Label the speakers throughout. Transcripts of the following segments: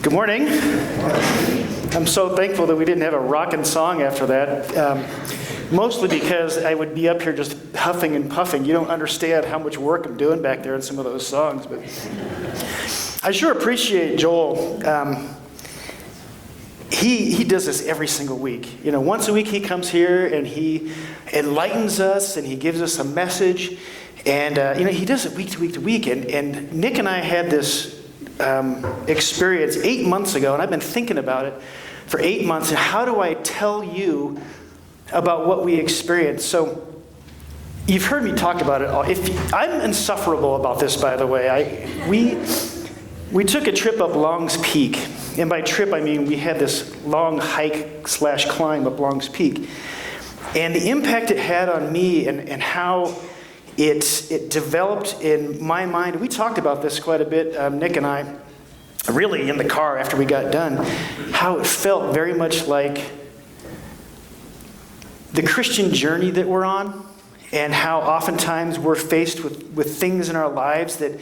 Speaker 1: Good morning. I'm so thankful that we didn't have a rockin' song after that. Mostly because I would be up here just huffing and puffing. You don't understand how much work I'm doing back there in some of those songs. But I sure appreciate Joel. He does this every single week. You know, once a week he comes here and he enlightens us and he gives us a message. And, he does it week to week to week. And Nick and I had this experience 8 months ago, and I've been thinking about it for 8 months. And how do I tell you about what we experienced? So you've heard me talk about it all. I'm insufferable about this, by the way. We took a trip up Long's Peak. And by trip, I mean we had this long hike/climb up Long's Peak. And the impact it had on me and how it developed in my mind. We talked about this quite a bit, Nick and I, really in the car after we got done, how it felt very much like the Christian journey that we're on, and how oftentimes we're faced with things in our lives that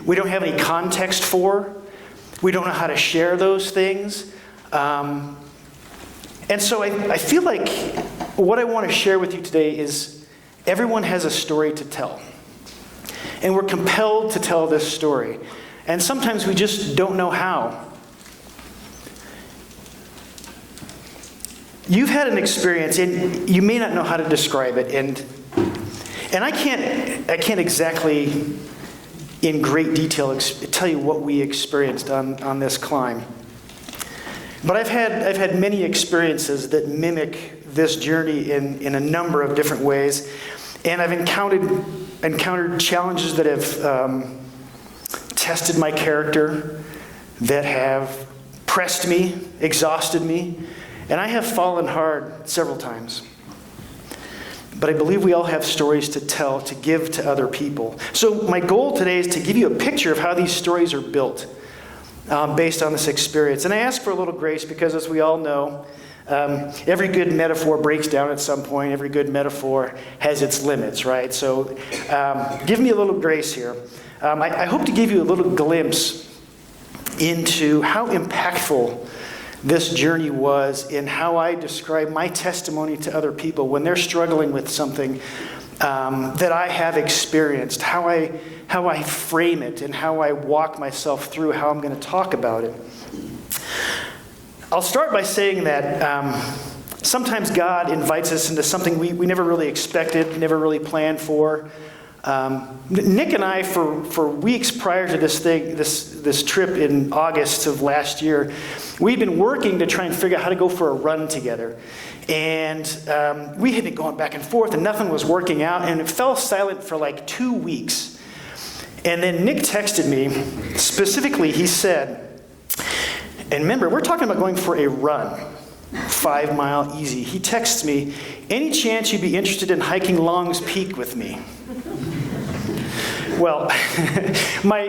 Speaker 1: we don't have any context for. We don't know how to share those things. And so I feel like what I want to share with you today is everyone has a story to tell. And we're compelled to tell this story. And sometimes we just don't know how. You've had an experience, and you may not know how to describe it. And I can't exactly, in great detail, tell you what we experienced on this climb. But I've had many experiences that mimic this journey in a number of different ways. And I've encountered challenges that have tested my character, that have pressed me, exhausted me, and I have fallen hard several times. But I believe we all have stories to tell, to give to other people. So my goal today is to give you a picture of how these stories are built based on this experience. And I ask for a little grace because, as we all know, every good metaphor breaks down at some point. Every good metaphor has its limits, right? So give me a little grace here. I hope to give you a little glimpse into how impactful this journey was in how I describe my testimony to other people when they're struggling with something that I have experienced, how I frame it, and how I walk myself through how I'm going to talk about it. I'll start by saying that sometimes God invites us into something we never really expected, never really planned for. Nick and I, for weeks prior to this trip in August of last year, we'd been working to try and figure out how to go for a run together. And we had been going back and forth, and nothing was working out, and it fell silent for like 2 weeks. And then Nick texted me. Specifically, he said, and remember, we're talking about going for a run, 5 mile easy. He texts me, any chance you'd be interested in hiking Long's Peak with me? Well, my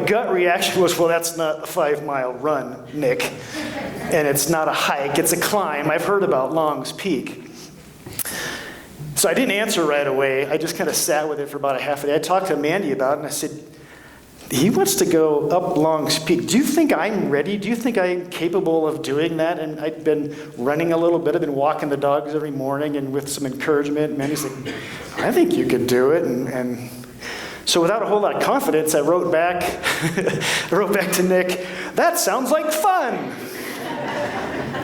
Speaker 1: gut reaction was, well, that's not a 5 mile run, Nick. And it's not a hike, it's a climb. I've heard about Long's Peak. So I didn't answer right away. I just kind of sat with it for about a half a day. I talked to Mandy about it, and I said, he wants to go up Long's Peak. Do you think I'm ready? Do you think I'm capable of doing that? And I'd been running a little bit. I've been walking the dogs every morning, and with some encouragement, Mandy's like, I think you could do it. And so without a whole lot of confidence, I wrote back to Nick, that sounds like fun.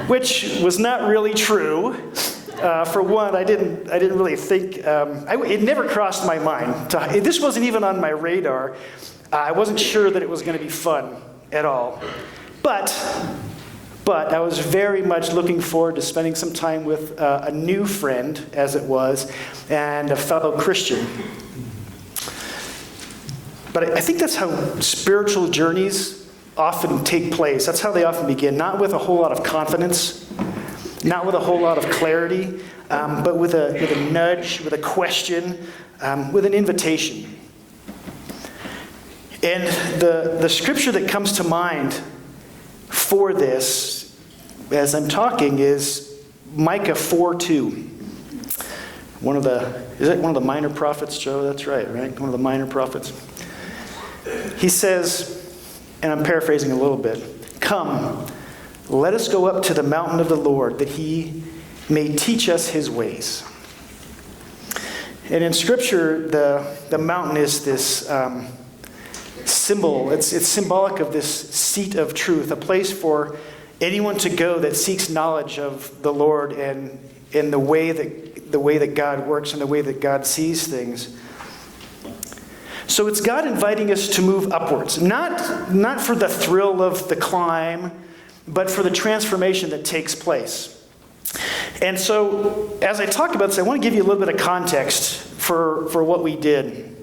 Speaker 1: Which was not really true. For one, I didn't really think, it never crossed my mind. This wasn't even on my radar. I wasn't sure that it was going to be fun at all. But I was very much looking forward to spending some time with a new friend, as it was, and a fellow Christian. But I think that's how spiritual journeys often take place. That's how they often begin. Not with a whole lot of confidence, not with a whole lot of clarity, but with a nudge, with a question, with an invitation. And the scripture that comes to mind for this, as I'm talking, is Micah 4:2. Is it one of the minor prophets, Joe? That's right? One of the minor prophets. He says, and I'm paraphrasing a little bit, "Come, let us go up to the mountain of the Lord, that he may teach us his ways." And in Scripture, the mountain is this symbol. It's symbolic of this seat of truth, a place for anyone to go that seeks knowledge of the Lord and in the way that God works and the way that God sees things. So it's God inviting us to move upwards, not for the thrill of the climb, but for the transformation that takes place. And so, as I talk about this, I want to give you a little bit of context for what we did.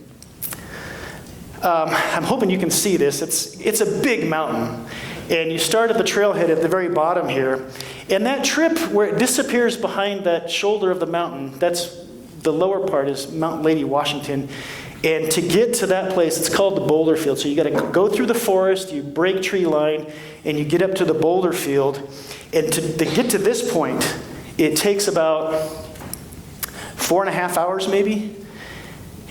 Speaker 1: I'm hoping you can see this. It's a big mountain. And you start at the trailhead at the very bottom here. And that trip where it disappears behind that shoulder of the mountain, that's the lower part is Mount Lady Washington. And to get to that place, it's called the boulder field. So you got to go through the forest, you break tree line, and you get up to the boulder field. And to get to this point, it takes about 4.5 hours maybe.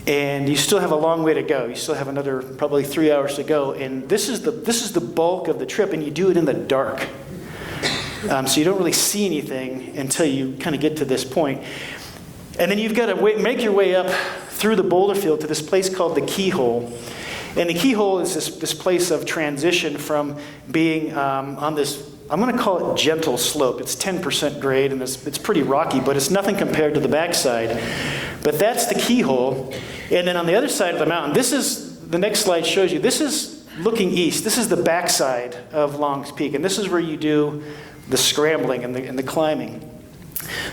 Speaker 1: And you still have a long way to go. You still have another probably 3 hours to go. And this is the bulk of the trip, and you do it in the dark. So you don't really see anything until you kind of get to this point. And then you've got to make your way up through the boulder field to this place called the Keyhole. And the Keyhole is this place of transition from being on this, I'm going to call it gentle slope. It's 10% grade, and it's pretty rocky, but it's nothing compared to the backside. But that's the Keyhole. And then on the other side of the mountain, the next slide shows you, this is looking east. This is the backside of Long's Peak, and this is where you do the scrambling and the climbing.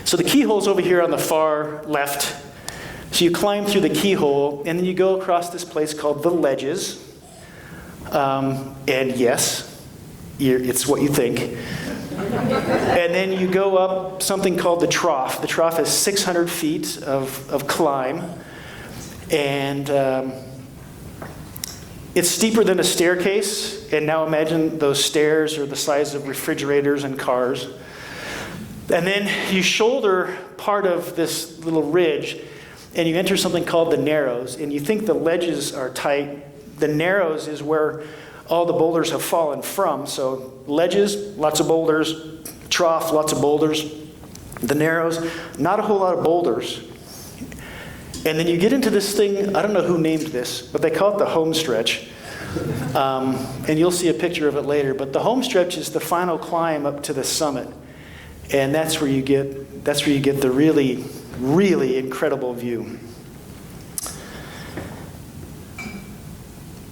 Speaker 1: So the Keyhole's over here on the far left. So you climb through the Keyhole, and then you go across this place called the Ledges. And yes, it's what you think. And then you go up something called the Trough. The Trough is 600 feet of climb. And it's steeper than a staircase. And now imagine those stairs are the size of refrigerators and cars. And then you shoulder part of this little ridge, and you enter something called the Narrows. And you think the ledges are tight. The Narrows is where all the boulders have fallen from. So ledges, lots of boulders. Trough, lots of boulders. The Narrows, not a whole lot of boulders. And then you get into this thing, I don't know who named this, but they call it the home stretch. And you'll see a picture of it later. But the home stretch is the final climb up to the summit. And that's where you get the really, really incredible view.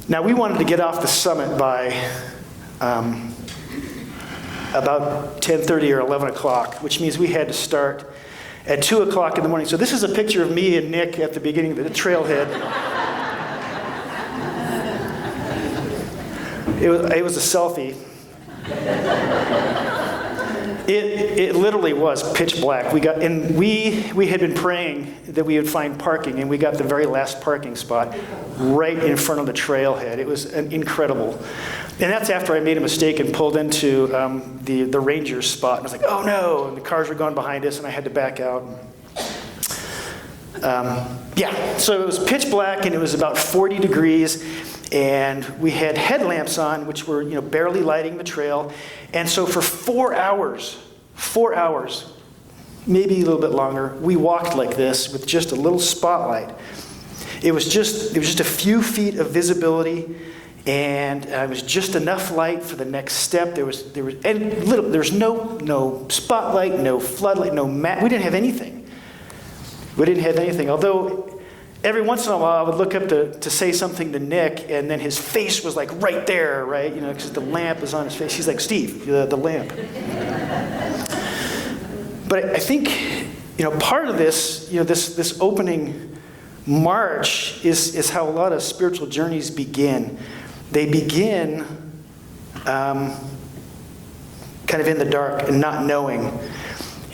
Speaker 1: Now, we wanted to get off the summit by about 10:30 or 11 o'clock, which means we had to start at 2 o'clock in the morning. So this is a picture of me and Nick at the beginning of the trailhead. It was a selfie. It literally was pitch black. We had been praying that we would find parking, and we got the very last parking spot right in front of the trailhead. It was incredible. And that's after I made a mistake and pulled into the ranger's spot. And I was like, oh no, and the cars were going behind us, and I had to back out. So it was pitch black, and it was about 40 degrees. And we had headlamps on, which were, barely lighting the trail. And so for 4 hours, maybe a little bit longer, we walked like this with just a little spotlight. It was just a few feet of visibility, and it was just enough light for the next step. There was no spotlight, no floodlight, no mat. We didn't have anything. Although every once in a while, I would look up to say something to Nick, and then his face was like right there, right? Because the lamp is on his face. He's like, Steve, the lamp. But I think, part of this, this opening march is how a lot of spiritual journeys begin. They begin kind of in the dark and not knowing.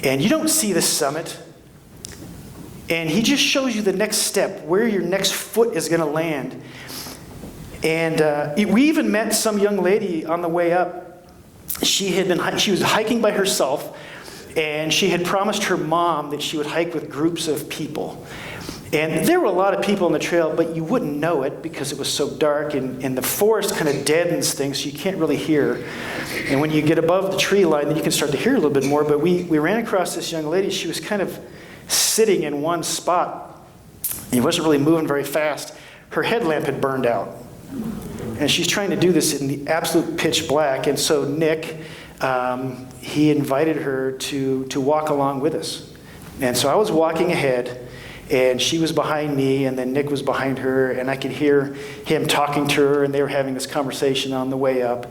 Speaker 1: And you don't see the summit. And he just shows you the next step, where your next foot is going to land. And we even met some young lady on the way up. She was hiking by herself, and she had promised her mom that she would hike with groups of people. And there were a lot of people on the trail, but you wouldn't know it because it was so dark, and the forest kind of deadens things, so you can't really hear. And when you get above the tree line, then you can start to hear a little bit more. But we ran across this young lady. She was kind of sitting in one spot. He wasn't really moving very fast. Her headlamp had burned out. And she's trying to do this in the absolute pitch black. And so Nick, he invited her to walk along with us. And so I was walking ahead, and she was behind me, and then Nick was behind her, and I could hear him talking to her, and they were having this conversation on the way up.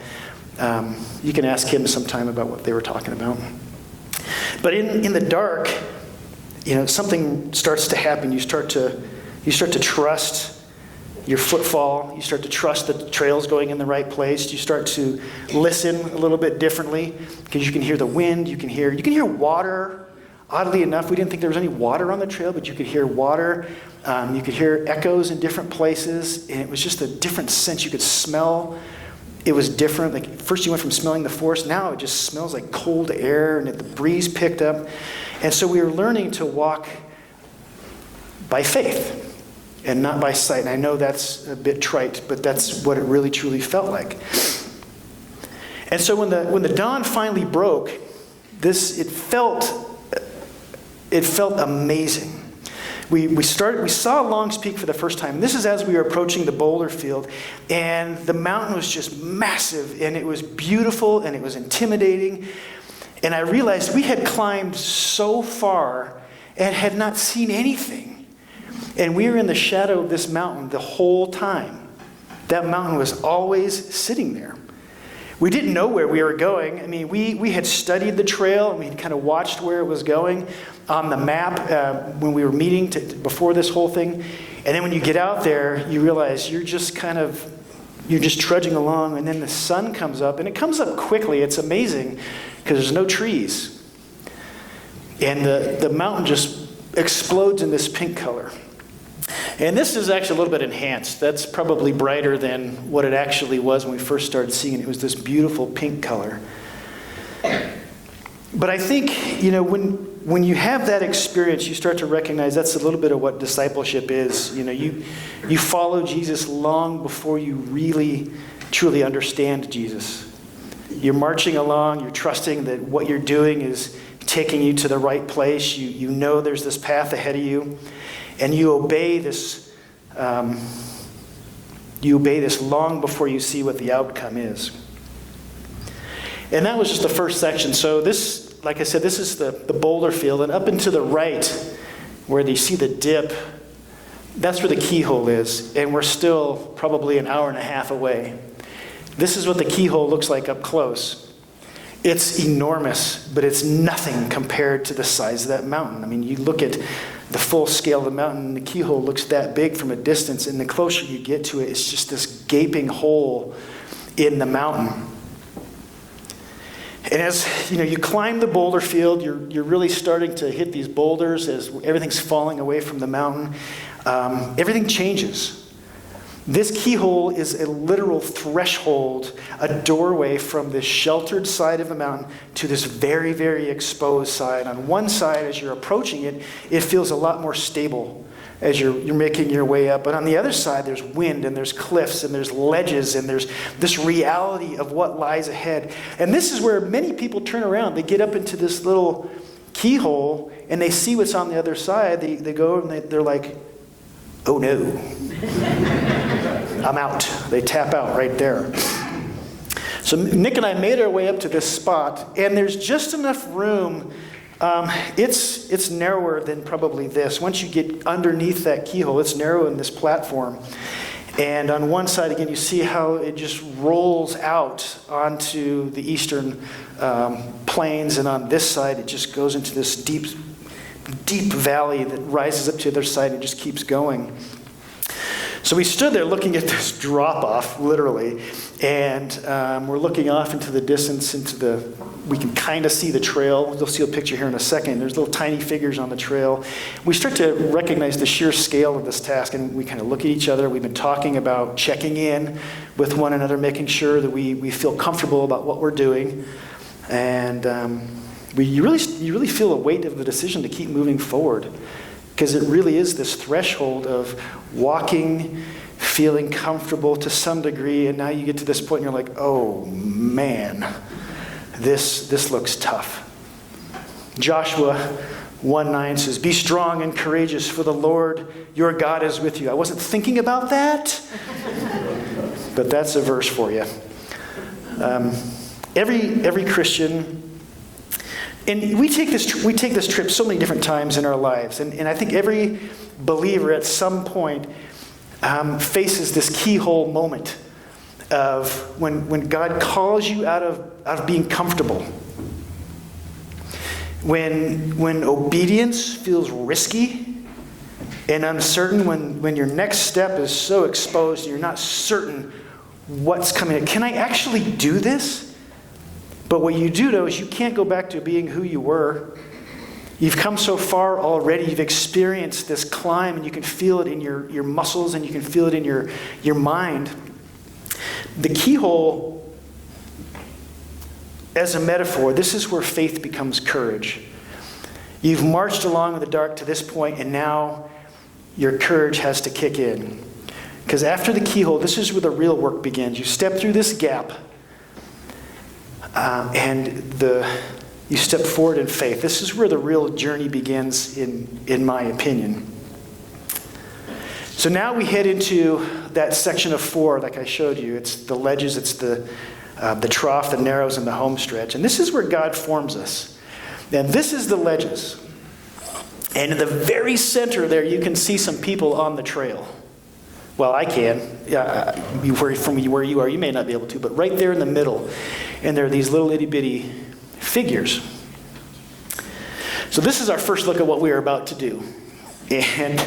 Speaker 1: You can ask him sometime about what they were talking about. But in the dark, something starts to happen. You start to trust your footfall. You start to trust the trail's going in the right place. You start to listen a little bit differently because you can hear the wind. You can hear water. Oddly enough, we didn't think there was any water on the trail, but you could hear water. You could hear echoes in different places, and it was just a different sense. You could smell. It was different. Like first you went from smelling the forest, now it just smells like cold air, and the breeze picked up. And so we were learning to walk by faith and not by sight. And I know that's a bit trite, but that's what it really truly felt like. And so when the dawn finally broke, it felt amazing. We saw Long's Peak for the first time. This is as we were approaching the boulder field, and the mountain was just massive, and it was beautiful, and it was intimidating. And I realized we had climbed so far and had not seen anything. And we were in the shadow of this mountain the whole time. That mountain was always sitting there. We didn't know where we were going. I mean, we had studied the trail, and we had kind of watched where it was going on the map when we were meeting before this whole thing. And then when you get out there, you realize you're just trudging along, and then the sun comes up, and it comes up quickly. It's amazing because there's no trees. And the mountain just explodes in this pink color. And this is actually a little bit enhanced. That's probably brighter than what it actually was when we first started seeing it. It was this beautiful pink color. But I think, when you have that experience, you start to recognize that's a little bit of what discipleship is. You follow Jesus long before you really, truly understand Jesus. You're marching along, you're trusting that what you're doing is taking you to the right place. You know there's this path ahead of you. And you obey this long before you see what the outcome is. And that was just the first section. So this, like I said, this is the boulder field. And up and to the right, where you see the dip, that's where the keyhole is. And we're still probably an hour and a half away. This is what the keyhole looks like up close. It's enormous, but it's nothing compared to the size of that mountain. I mean, you look at the full scale of the mountain, and the keyhole looks that big from a distance, and the closer you get to it, it's just this gaping hole in the mountain. And as you climb the boulder field, you're really starting to hit these boulders as everything's falling away from the mountain. Everything changes. This keyhole is a literal threshold, a doorway from this sheltered side of the mountain to this very, very exposed side. On one side, as you're approaching it, it feels a lot more stable as you're making your way up. But on the other side, there's wind, and there's cliffs, and there's ledges, and there's this reality of what lies ahead. And this is where many people turn around. They get up into this little keyhole, and they see what's on the other side. They go, and they're like, oh no. I'm out. They tap out right there. So Nick and I made our way up to this spot, and there's just enough room. It's narrower than probably this. Once you get underneath that keyhole, it's narrow in this platform. And on one side, again, you see how it just rolls out onto the eastern plains, and on this side, it just goes into this deep, deep valley that rises up to the other side and just keeps going. So we stood there looking at this drop-off, literally, and we're looking off into the distance, we can kind of see the trail. You'll see a picture here in a second. There's little tiny figures on the trail. We start to recognize the sheer scale of this task, and we kind of look at each other. We've been talking about checking in with one another, making sure that we feel comfortable about what we're doing. And you really feel the weight of the decision to keep moving forward. Because it really is this threshold of walking, feeling comfortable to some degree, and now you get to this point and you're like, oh man, this looks tough. Joshua 1:9 says, be strong and courageous, for the Lord your God is with you. I wasn't thinking about that, but that's a verse for you. Every Christian, and we take this trip so many different times in our lives, and I think every believer at some point faces this keyhole moment of when God calls you out of being comfortable. When obedience feels risky and uncertain, when your next step is so exposed and you're not certain what's coming. Can I actually do this? But what you do know is you can't go back to being who you were. You've come so far already. You've experienced this climb, and you can feel it in your muscles, and you can feel it in your mind. The keyhole, as a metaphor, this is where faith becomes courage. You've marched along in the dark to this point, and now your courage has to kick in. Because after the keyhole, this is where the real work begins. You step through this gap, and you step forward in faith. This is where the real journey begins, in my opinion. So now we head into that section of 4, like I showed you. It's the ledges, it's the trough, the narrows, and the home stretch. And this is where God forms us. And this is the ledges. And in the very center there, you can see some people on the trail. Well, I can. From where you are, you may not be able to, but right there in the middle. And there are these little itty-bitty figures. So this is our first look at what we are about to do. And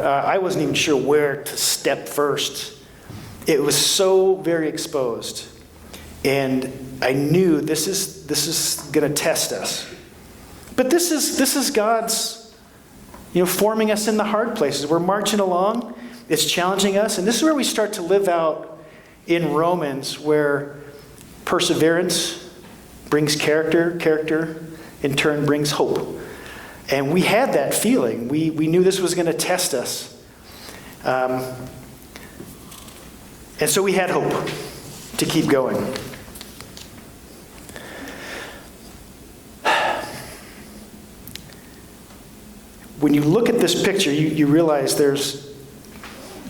Speaker 1: I wasn't even sure where to step first. It was so very exposed. And I knew this is going to test us. But this is God's, forming us in the hard places. We're marching along. It's challenging us. And this is where we start to live out in Romans, where perseverance brings character in turn brings hope. And we had that feeling. We knew this was going to test us. And so we had hope to keep going. When you look at this picture, you realize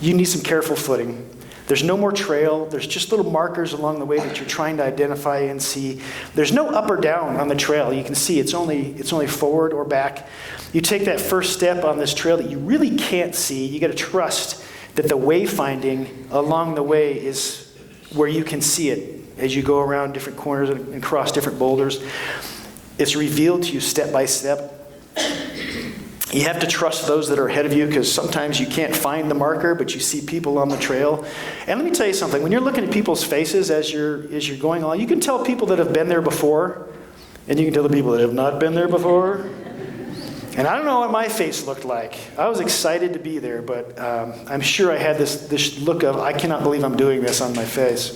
Speaker 1: you need some careful footing. There's no more trail. There's just little markers along the way that you're trying to identify and see. There's no up or down on the trail. You can see it's only forward or back. You take that first step on this trail that you really can't see. You got to trust that the wayfinding along the way is where you can see it as you go around different corners and cross different boulders. It's revealed to you step by step. You have to trust those that are ahead of you, because sometimes you can't find the marker, but you see people on the trail. And let me tell you something. When you're looking at people's faces as you're going along, you can tell people that have been there before, and you can tell the people that have not been there before. And I don't know what my face looked like. I was excited to be there, but I'm sure I had this look of, I cannot believe I'm doing this on my face.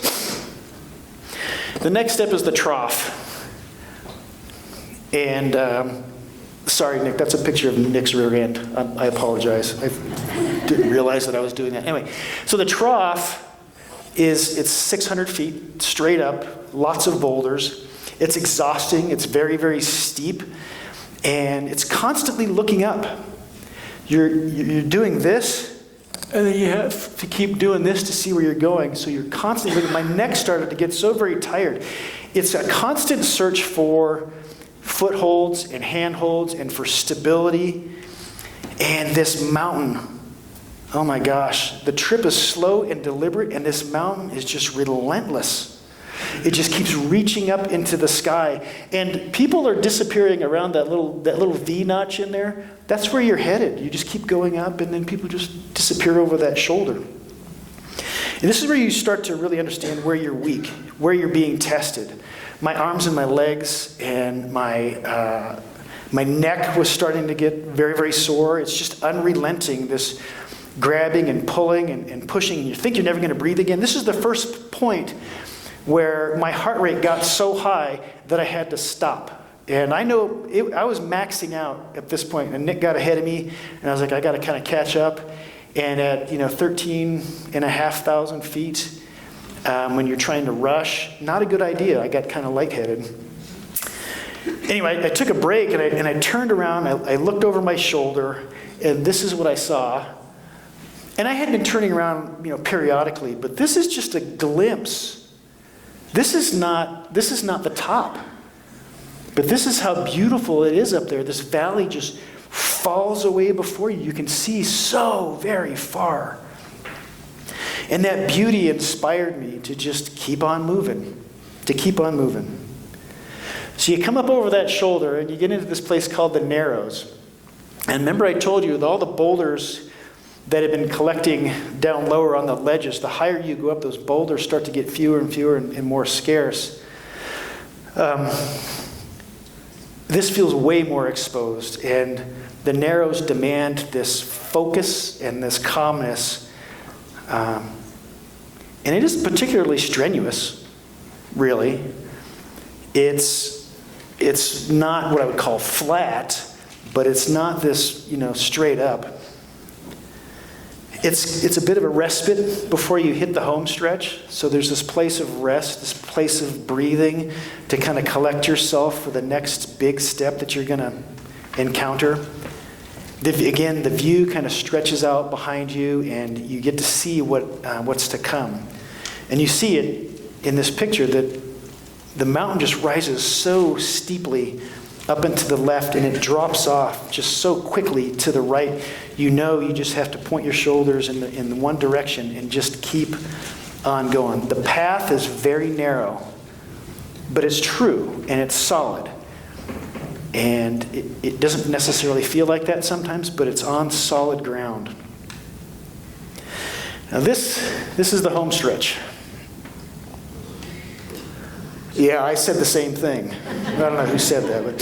Speaker 1: The next step is the trough. And sorry, Nick, that's a picture of Nick's rear end. I apologize. I didn't realize that I was doing that. Anyway, so the trough it's 600 feet straight up, lots of boulders. It's exhausting. It's very, very steep. And it's constantly looking up. You're doing this, and then you have to keep doing this to see where you're going. So you're constantly looking. My neck started to get so very tired. It's a constant search for footholds and handholds and for stability. And this mountain, oh my gosh, the trip is slow and deliberate, and this mountain is just relentless. It just keeps reaching up into the sky. And people are disappearing around that little V notch in there. That's where you're headed. You just keep going up, and then people just disappear over that shoulder. And this is where you start to really understand where you're weak, where you're being tested. My arms and my legs and my neck was starting to get very, very sore. It's just unrelenting, this grabbing and pulling and pushing. And you think you're never going to breathe again. This is the first point where my heart rate got so high that I had to stop And I know I was maxing out at this point, and Nick got ahead of me, and I was like, I got to kind of catch up. And at 13,500 feet, when you're trying to rush, not a good idea. I got kind of lightheaded. Anyway, I took a break, and I turned around. I looked over my shoulder, and this is what I saw. And I had been turning around, periodically, but this is just a glimpse. This is not the top. But this is how beautiful it is up there. This valley just falls away before you. You can see so very far. And that beauty inspired me to just keep on moving. So you come up over that shoulder and you get into this place called the Narrows. And remember I told you with all the boulders that have been collecting down lower on the ledges, the higher you go up, those boulders start to get fewer and fewer and more scarce. This feels way more exposed, and the Narrows demand this focus and this calmness. And it is particularly strenuous, really. It's not what I would call flat, but it's not this, straight up. It's a bit of a respite before you hit the home stretch. So there's this place of rest, this place of breathing to kind of collect yourself for the next big step that you're going to encounter. Again, the view kind of stretches out behind you, and you get to see what's to come. And you see it in this picture that the mountain just rises so steeply up and to the left, and it drops off just so quickly to the right. You just have to point your shoulders in one direction and just keep on going. The path is very narrow, but it's true and it's solid. And it doesn't necessarily feel like that sometimes, but it's on solid ground. Now this is the home stretch. Yeah, I said the same thing. I don't know who said that, but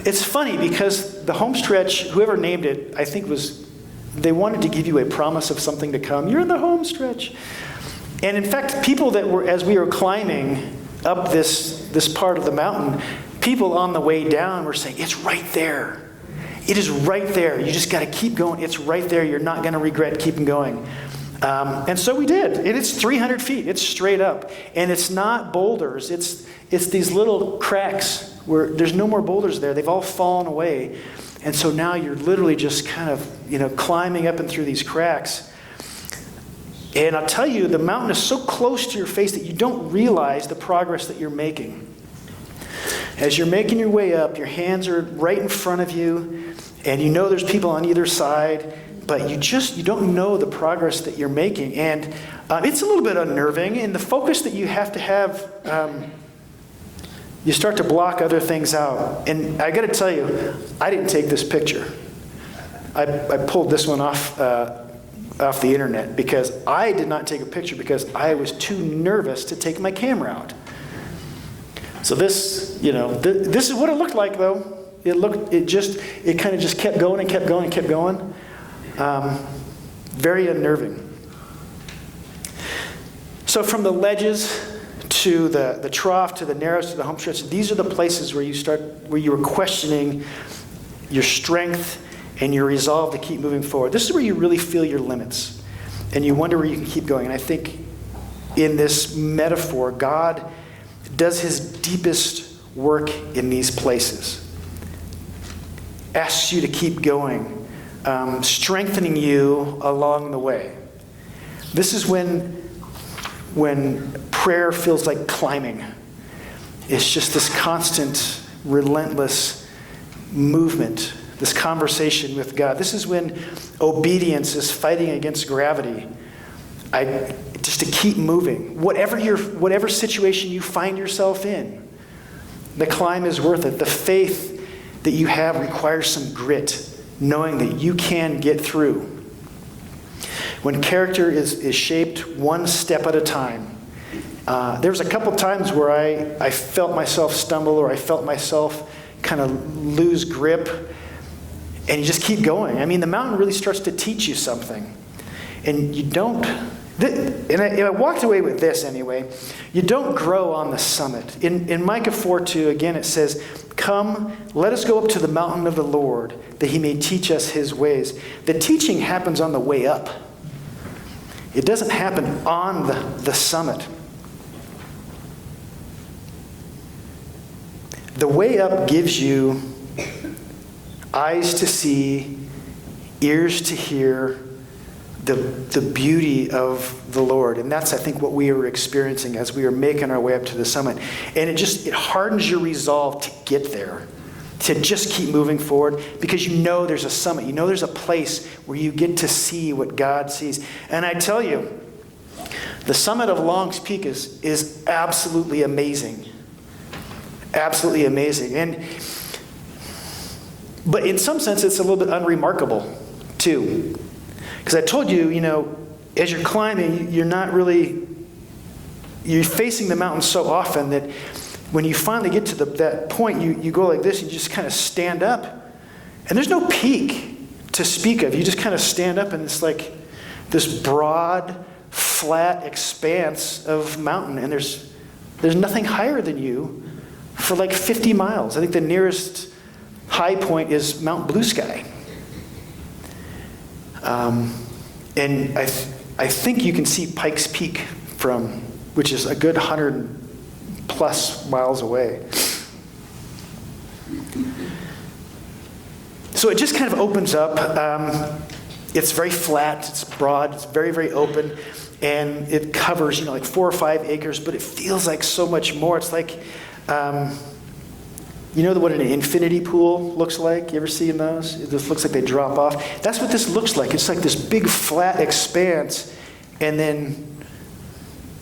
Speaker 1: it's funny because the home stretch, whoever named it, I think they wanted to give you a promise of something to come. You're in the home stretch. And in fact, people as we were climbing up this part of the mountain, people on the way down were saying, it's right there. It is right there. You just got to keep going. It's right there. You're not going to regret keeping going. And so we did. And it's 300 feet. It's straight up. And it's not boulders. It's these little cracks where there's no more boulders there. They've all fallen away. And so now you're literally just kind of, climbing up and through these cracks. And I'll tell you, the mountain is so close to your face that you don't realize the progress that you're making. As you're making your way up, your hands are right in front of you, and there's people on either side. But you don't know the progress that you're making. And it's a little bit unnerving. And the focus that you have to have, you start to block other things out. And I got to tell you, I didn't take this picture. I pulled this one off the internet because I did not take a picture because I was too nervous to take my camera out. So this is what it looked like, though. It kind of just kept going and kept going and kept going. Very unnerving. So from the ledges to the trough to the Narrows to the home stretch, these are the places where you were questioning your strength and your resolve to keep moving forward. This is where you really feel your limits, and you wonder where you can keep going. And I think in this metaphor, God does his deepest work in these places. Asks you to keep going. Strengthening you along the way. This is when prayer feels like climbing. It's just this constant, relentless movement, this conversation with God. This is when obedience is fighting against gravity. Just to keep moving. Whatever situation you find yourself in, the climb is worth it. The faith that you have requires some grit, knowing that you can get through. When character is shaped one step at a time. There was a couple times where I felt myself stumble, or I felt myself kind of lose grip, and you just keep going. I mean, the mountain really starts to teach you something. And you don't, and I walked away with this anyway, you don't grow on the summit. In Micah 4:2, again, it says, Come, let us go up to the mountain of the Lord, that he may teach us his ways. The teaching happens on the way up. It doesn't happen on the summit. The way up gives you eyes to see, ears to hear the beauty of the Lord. And that's, I think, what we are experiencing as we are making our way up to the summit. And it hardens your resolve to get there, to just keep moving forward, because you know there's a summit. You know there's a place where you get to see what God sees. And I tell you, the summit of Long's Peak is absolutely amazing. Absolutely amazing. But in some sense, it's a little bit unremarkable, too. Because I told you, as you're climbing, you're facing the mountain so often that when you finally get to that point, you go like this, and you just kind of stand up. And there's no peak to speak of. You just kind of stand up, and it's like this broad, flat expanse of mountain. And there's nothing higher than you for like 50 miles. I think the nearest high point is Mount Blue Sky. And I think you can see Pikes Peak which is a good 100 plus miles away. So it just kind of opens up. It's very flat, it's broad, it's very, very open, and it covers, like 4 or 5 acres, but it feels like so much more. It's like, what an infinity pool looks like? You ever seen those? It just looks like they drop off. That's what this looks like. It's like this big flat expanse, and then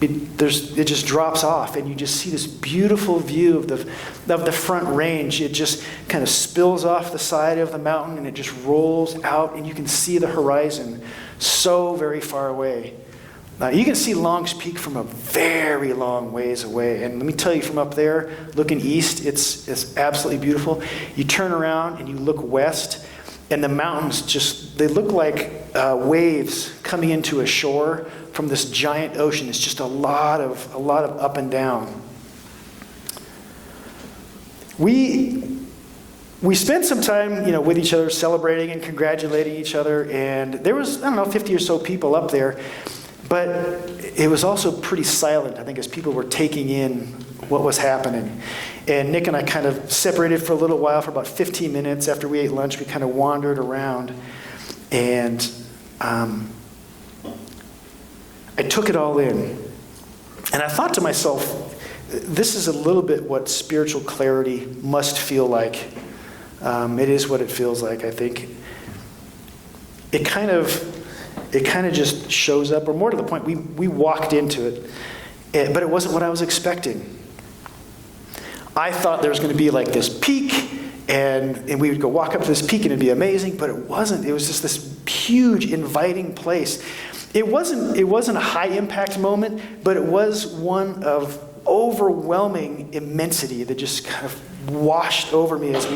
Speaker 1: it just drops off, and you just see this beautiful view of the front range. It just kind of spills off the side of the mountain, and it just rolls out, and you can see the horizon so very far away. You can see Long's Peak from a very long ways away. And let me tell you, from up there, looking east, it's absolutely beautiful. You turn around and you look west, and the mountains they look like waves coming into a shore from this giant ocean. It's just a lot of up and down. We spent some time, with each other, celebrating and congratulating each other. And there was, 50 or so people up there. But it was also pretty silent, I think, as people were taking in what was happening. And Nick and I kind of separated for a little while, for about 15 minutes. After we ate lunch, we kind of wandered around. And I took it all in. And I thought to myself, this is a little bit what spiritual clarity must feel like. It is what it feels like, I think. It kind of just shows up, or more to the point, we walked into it, but it wasn't what I was expecting. I thought there was going to be like this peak, and we would go walk up to this peak and it'd be amazing, but it wasn't. It was just this huge, inviting place. It wasn't a high impact moment, but it was one of overwhelming immensity that just kind of washed over me as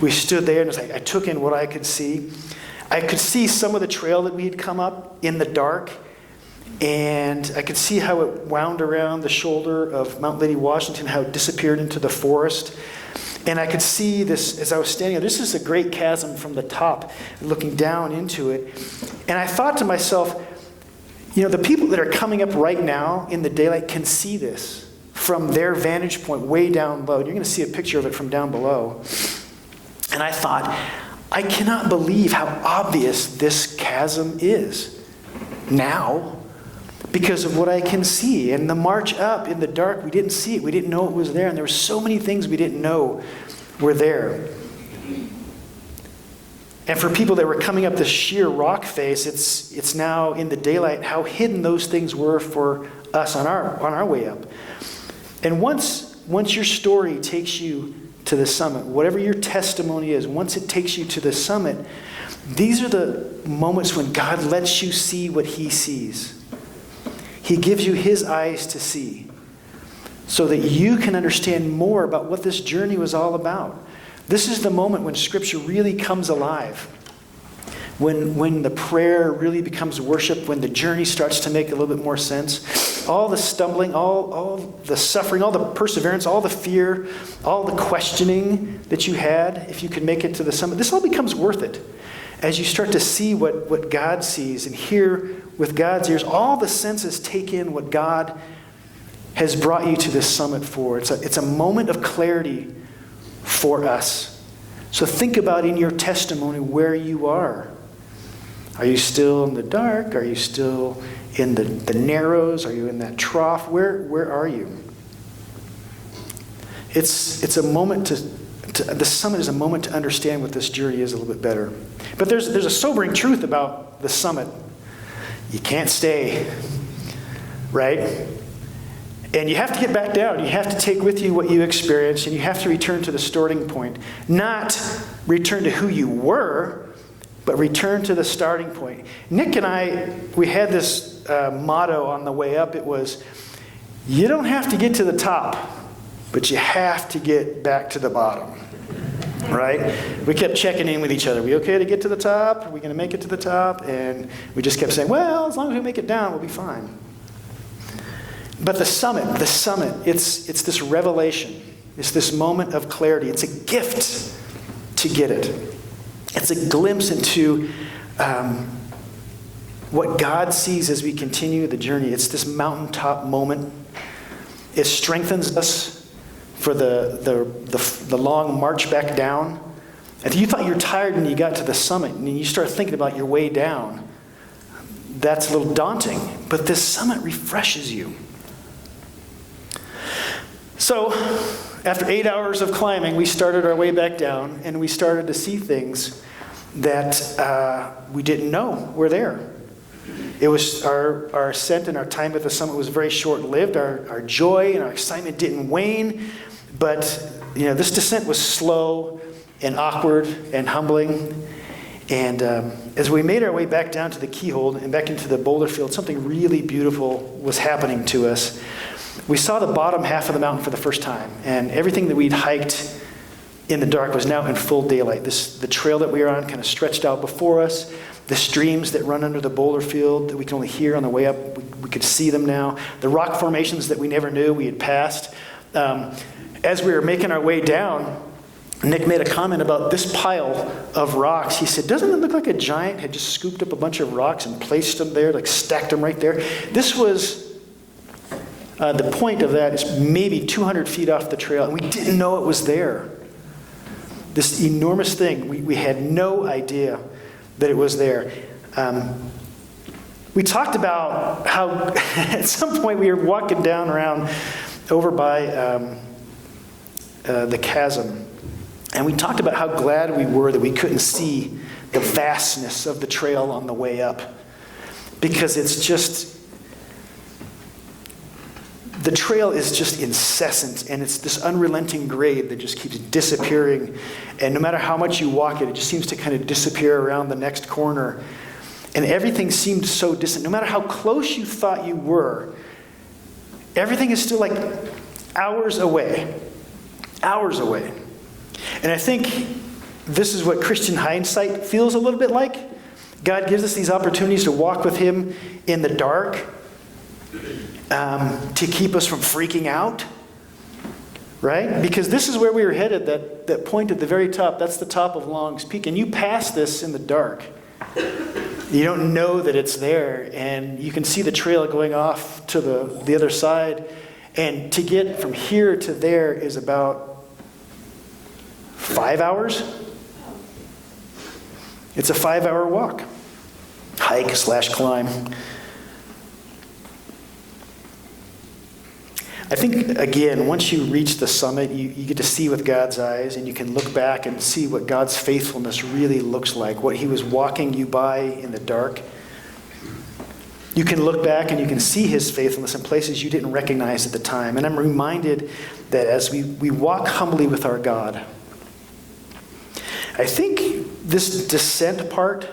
Speaker 1: we stood there, and it was like I took in what I could see. I could see some of the trail that we had come up in the dark, and I could see how it wound around the shoulder of Mount Lady Washington, how it disappeared into the forest. And I could see this, as I was standing there, this is a great chasm from the top, looking down into it. And I thought to myself, the people that are coming up right now in the daylight can see this from their vantage point way down low. You're going to see a picture of it from down below. And I thought, I cannot believe how obvious this chasm is now because of what I can see. And the march up in the dark, we didn't see it. We didn't know it was there. And there were so many things we didn't know were there. And for people that were coming up this sheer rock face, it's now in the daylight how hidden those things were for us on our way up. And once your story takes you to the summit, whatever your testimony is, once it takes you to the summit, these are the moments when God lets you see what he sees. He gives you his eyes to see so that you can understand more about what this journey was all about. This is the moment when Scripture really comes alive. when the prayer really becomes worship, when the journey starts to make a little bit more sense, all the stumbling, all the suffering, all the perseverance, all the fear, all the questioning that you had, if you could make it to the summit, this all becomes worth it. As you start to see what God sees and hear with God's ears, all the senses take in what God has brought you to this summit for. It's a moment of clarity for us. So think about in your testimony where you are. Are you still in the dark? Are you still in the narrows? Are you in that trough? Where are you? It's a moment the summit is a moment to understand what this journey is a little bit better. But there's a sobering truth about the summit. You can't stay, right? And you have to get back down. You have to take with you what you experienced, and you have to return to the starting point. Not return to who you were, but return to the starting point. Nick and I, we had this motto on the way up. It was, you don't have to get to the top, but you have to get back to the bottom. Right? We kept checking in with each other. Are we okay to get to the top? Are we going to make it to the top? And we just kept saying, well, as long as we make it down, we'll be fine. But the summit, it's this revelation. It's this moment of clarity. It's a gift to get it. It's a glimpse into what God sees as we continue the journey. It's this mountaintop moment. It strengthens us for the long march back down. If you thought you were tired when you got to the summit and you start thinking about your way down, that's a little daunting. But this summit refreshes you. So, after 8 hours of climbing, we started our way back down, and we started to see things that we didn't know were there. It was our ascent and our time at the summit was very short-lived. Our joy and our excitement didn't wane, but this descent was slow and awkward and humbling. And as we made our way back down to the keyhole and back into the boulder field, something really beautiful was happening to us. We saw the bottom half of the mountain for the first time, and everything that we'd hiked in the dark was now in full daylight. The trail that we were on kind of stretched out before us. The streams that run under the boulder field that we can only hear on the way up, we could see them now. The rock formations that we never knew we had passed. As we were making our way down, Nick made a comment about this pile of rocks. He said, doesn't it look like a giant had just scooped up a bunch of rocks and placed them there, like stacked them right there? This was, the point of that is maybe 200 feet off the trail, and we didn't know it was there. This enormous thing, we had no idea that it was there. We talked about how at some point we were walking down around over by the chasm, and we talked about how glad we were that we couldn't see the vastness of the trail on the way up, because it's just, the trail is just incessant, and it's this unrelenting grade that just keeps disappearing. And no matter how much you walk it, it just seems to kind of disappear around the next corner. And everything seemed so distant. No matter how close you thought you were, everything is still like hours away. Hours away. And I think this is what Christian hindsight feels a little bit like. God gives us these opportunities to walk with Him in the dark, to keep us from freaking out, right? Because this is where we were headed, that point at the very top. That's the top of Long's Peak. And you pass this in the dark. You don't know that it's there. And you can see the trail going off to the other side. And to get from here to there is about 5 hours. It's a 5-hour walk. Hike/climb. I think, again, once you reach the summit, you get to see with God's eyes, and you can look back and see what God's faithfulness really looks like, what He was walking you by in the dark. You can look back and you can see His faithfulness in places you didn't recognize at the time. And I'm reminded that as we walk humbly with our God, I think this descent part,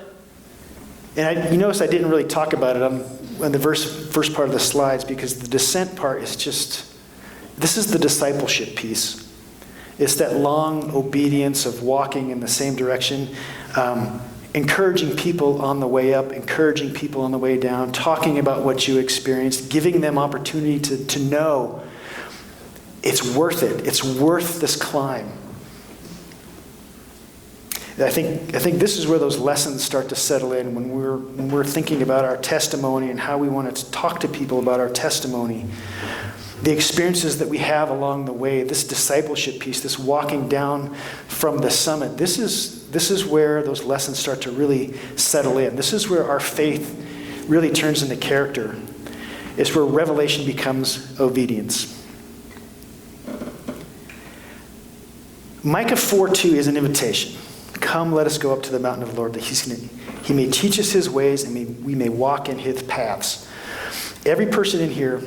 Speaker 1: and you notice I didn't really talk about it on the first part of the slides, because the descent part is just, this is the discipleship piece. It's that long obedience of walking in the same direction. encouraging people on the way up, encouraging people on the way down, talking about what you experienced, giving them opportunity to know it's worth it. It's worth this climb. I think this is where those lessons start to settle in when we're thinking about our testimony and how we want to talk to people about our testimony. The experiences that we have along the way, this discipleship piece, this walking down from the summit, this is where those lessons start to really settle in. This is where our faith really turns into character. It's where revelation becomes obedience. Micah 4:2 is an invitation. Come, let us go up to the mountain of the Lord, that he may teach us his ways and we may walk in his paths. Every person in here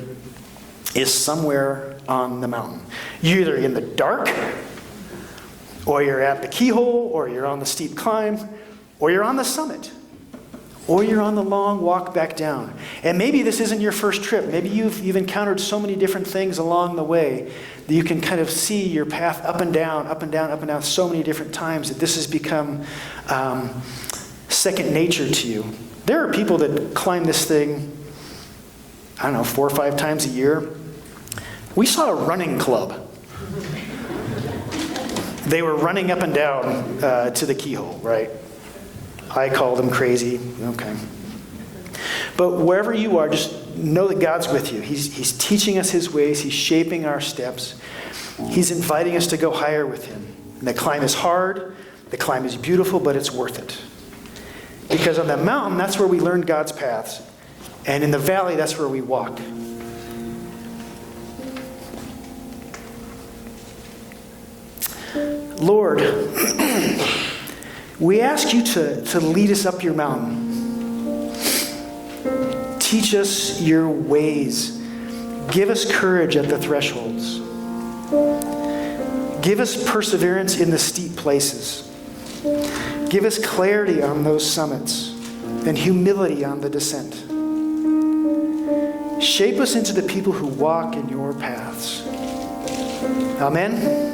Speaker 1: is somewhere on the mountain. You're either in the dark, or you're at the keyhole, or you're on the steep climb, or you're on the summit, or you're on the long walk back down. And maybe this isn't your first trip. Maybe you've encountered so many different things along the way that you can kind of see your path up and down, up and down, up and down so many different times that this has become second nature to you. There are people that climb this thing, 4 or 5 times a year. We saw a running club. They were running up and down to the keyhole, right? I call them crazy. Okay. But wherever you are, just know that God's with you. He's teaching us his ways. He's shaping our steps. He's inviting us to go higher with him. And the climb is hard. The climb is beautiful, but it's worth it. Because on the mountain, that's where we learn God's paths. And in the valley, that's where we walk. Lord, we ask you to lead us up your mountain. Teach us your ways. Give us courage at the thresholds. Give us perseverance in the steep places. Give us clarity on those summits and humility on the descent. Shape us into the people who walk in your paths. Amen.